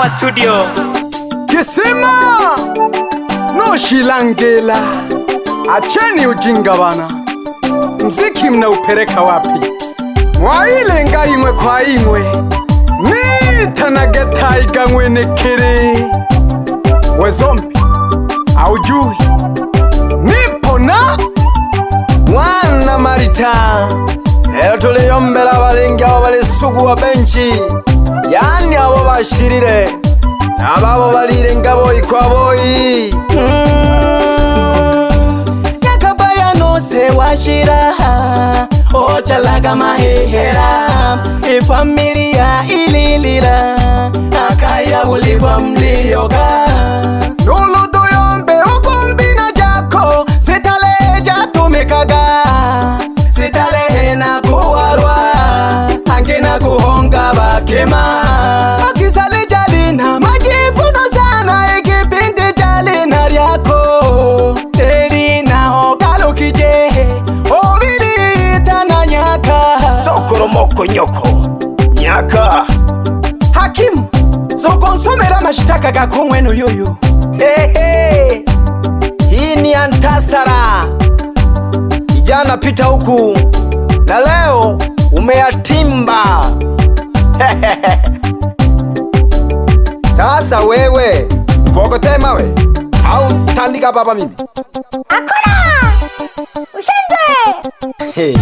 Sawa Studio. Kisima no shilangela, acheni ujinga bana. Mziki mnaupeleka wapi? Mwaile ngaimwe kwa imwe, nitanageta igangwe nikiri. We zombi aujui nipo na mwana Marita. Leo tuliyombela balengi abo bali sugu wa benchi, yani abo bashirire nababo balire ngabo ikwaboyi. Yakabaya no se washira ochalaga mahehera ifamilia ililira akaya ulibwa mlioga Nuludo yombe ukumbina jako sitaleja tumikaga sitalehe na kuwarwa hange na kuhonga bakema akisali jalina majivuno sana ikipindi jalina ryako telina hokalo kije ovili tana nyaka sokoromoko nyoko nyaka. Hakimu sokonsomera mashitaka gakumwenu yuyu. Hehe, hii ni antasara. Kijana pita huku na leo umeyatimba. Sasa wewe kuokote mawe au tandika baba mimi? Hakuna! Ushinde! Hey,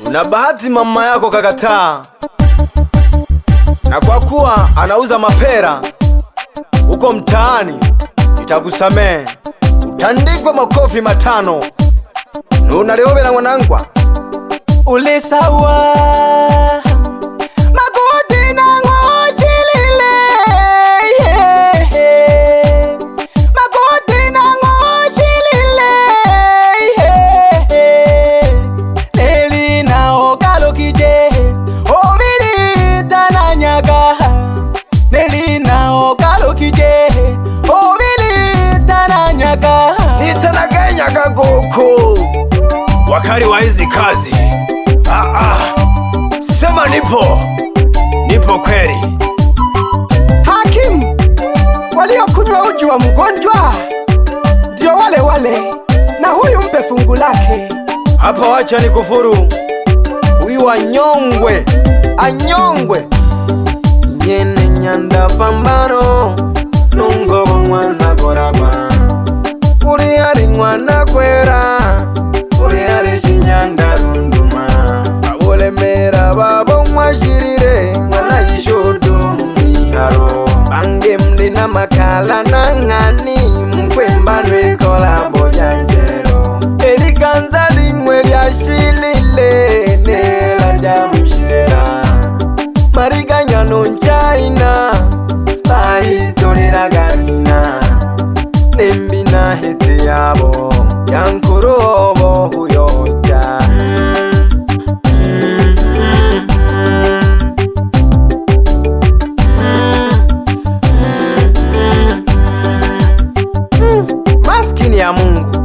una bahati mama yako kakataa. Na kwa kuwa anauza mapera huko mtaani, nitakusamee. Utandikwe makofi 5. Nunalihobera mwanangwa Ulisawa Magudi na ngochilile Magudi na ngochilile Neli na okalo kije Ovili tananyaga Neli na okalo kije Ovili tananyaga nitanagenyaga goko wakari wa hizi kazi. Sema nipo kweli. Hakimu, waliokunywa uji wa mgonjwa ndio wale wale, na huyu mpe fungu lake. Hapa wacha ni kufuru, huyu anyongwe nyene nyanda pambano nungo mwana koraba uri ari mwana kwera uri ari shinyanda runduma abolemera babo mwashirire mwana yishodo miharo bange mdi na makala na ngani mkwembanwe kolabo janjero elikanza limwe lyashilile nela jamushira mariganya nonchaina bahitolera garina nembina hete yabo yankorobo huyoja. Maskini ya Mungu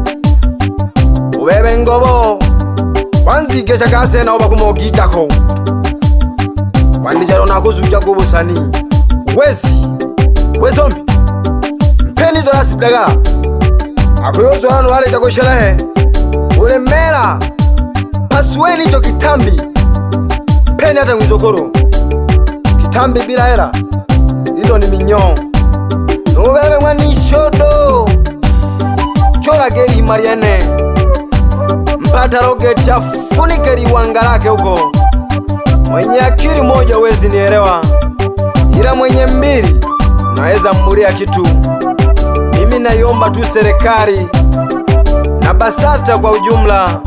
ubebe ngobo kwanzigesha kase na oba kumogitako kwandijaro nakuzuja kubusani wezombi mpeni zola sibidaga akuyozo hano wale chako shelehe ulemera pasuweni cho kitambi mpeni hata mwizokoro kitambi bila hera hizo ni minyo nubebe mwani shodo chola geri mariane mpata rogeti afunikeri wangalake huko. Mwenye akili moja wezi nielewa, ila mwenye mbili naweza mmulia kitu. Mimi naiomba tu serikali na BASATA kwa ujumla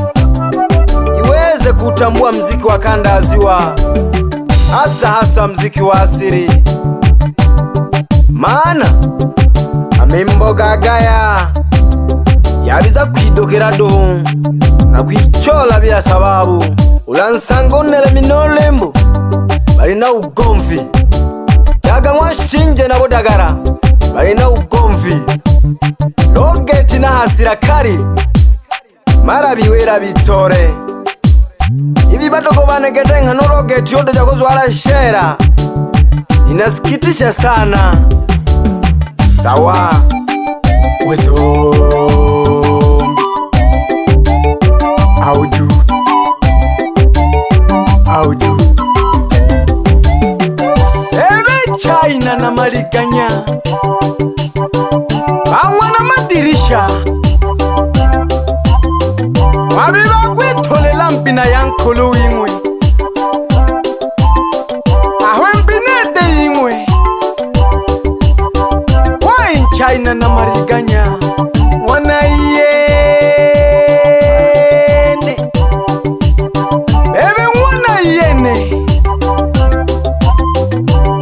iweze kutambua mziki wa kanda ya Ziwa, hasa mziki wa asili, maana amimboga gaya yabiza kwidokera do na kwichola bila sababu. Ulansangonele minolembo balina ugomvi yaga mwashinje na bodagara balina ugomvi rogeti na hasira kari mara biwera bitore ibi batoko banegete nka no rogeti yodo jakozwala shera inasikitisha sana. Sawa Wezombi auju ebe China na mariganya banywa n'amadirisha wabiba kwitolela mpina ya nkulu w'ingwe aho mpinete y'ingwe wine China na mariganya mwana yene ebe mwana yene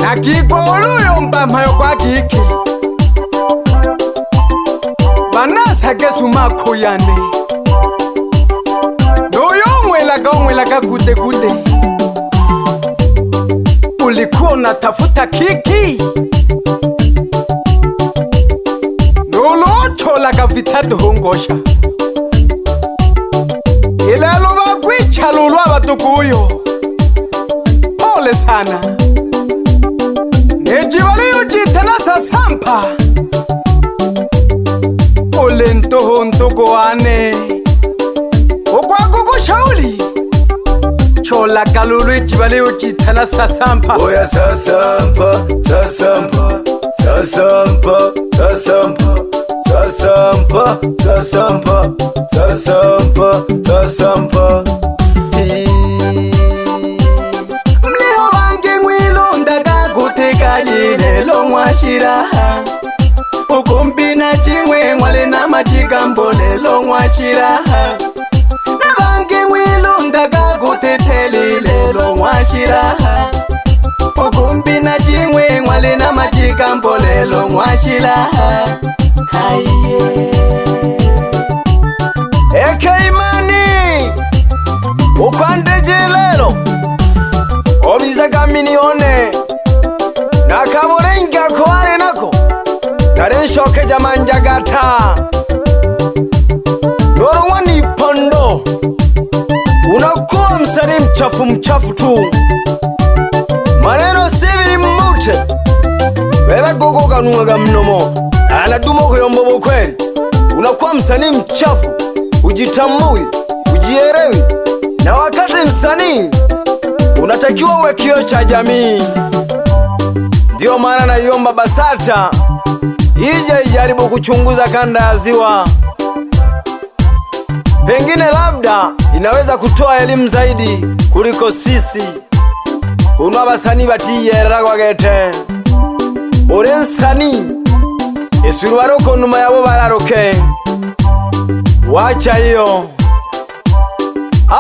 nakigwa oluyo mpampayo kwa kiki banasage sumako yane noyo omwelaga kude ulikuwa unatafuta kiki nolocholaga vitaduhongosha ilelo bagwicha lulwa batukuyo pole sana nejibaliyo jitana sasampa ole ntohontogo ane okwagogo shauli chola kalulu ijibaliyo jitana sasampa oya sasampa sasampa sasampa sasampa sasampa sasampa sasampa sasampa mliho wange ngwilondaga gutekanyilelo mwashiraha ukumbina chimwe mwale na machigambo lelo mwashiraha nabange ngwilondaga gutetelilelo mwashiraha ukumbina chimwe mwale na machigambo lelo mwashiraha haiye eke imani ukwandejelelo obizaga milione nakaburenga kware nako narenshoke jamanjagata norwa ni pondo unakuwa msanii mchafu tu maneno sivili mute bebe gogo kanuaga mnomo anadumo kuyombobo kweli unakuwa msanii mchafu ujitambui ujielewi na wakati msanii unatakiwa uwe kioo cha jamii. Ndio maana naiomba BASATA ije ijaribu kuchunguza kanda ya Ziwa, pengine labda inaweza kutoa elimu zaidi kuliko sisi. Kuna basani batiyerera kwa gete uri nsani isuru baroko numa yabo bararoke wacha hiyo.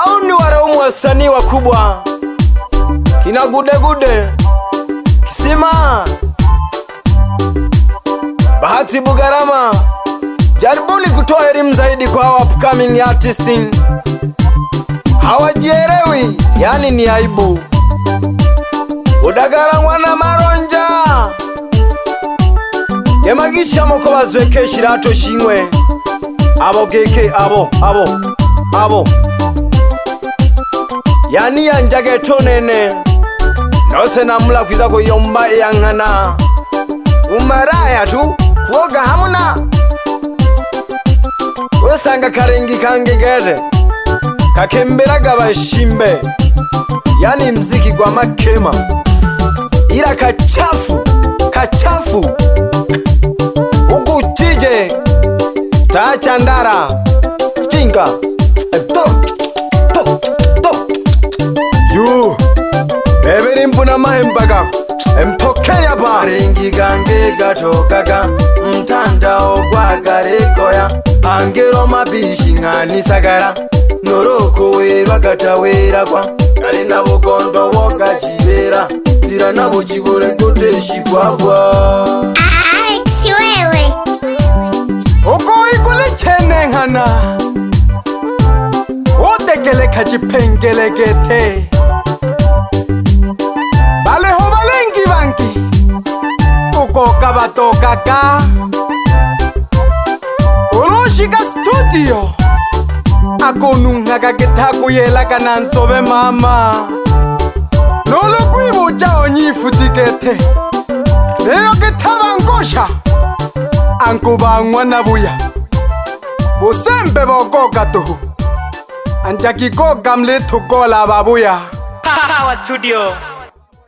Au ni waraumu wasanii wakubwa kina Gude Kisima, Bahati Bugarama, jaribuni kutoa elimu zaidi kwa hawa upcoming artists. Hawajielewi, yani ni aibu. Udagara mwana maronja yemagisha moko bazweke shirato shimwe abo geke abo yani yanjage tonene nose namula kwiza kuyomba yangana umaraya tu kuoga hamuna wesanga karengi kangegere kakemberaga bashimbe yani mziki gwa makema ila kachafu ukutije tachandara chinga yu beberi mpuna mahembaga empokenya pa rengi gange gatokaga mtandao gwagarekoya angero mabishi ng'anisagara noroko werwa gatawerakwa kali nabugondo wogachibera zira nabo chibure nkuteshigwagwa Alex wewe uko ikule chene ngana otegele kajipengelegete baleho balengi bangi uko kabatokaka urushika studio akonungaga getakuyela kanansobe mama nolo kwibo jao nyifu tikete Leo kitaba ngosha Ankubangwa na buya Busembe bokoka tuhu Anjaki koka mlitu kola babuya Wa studio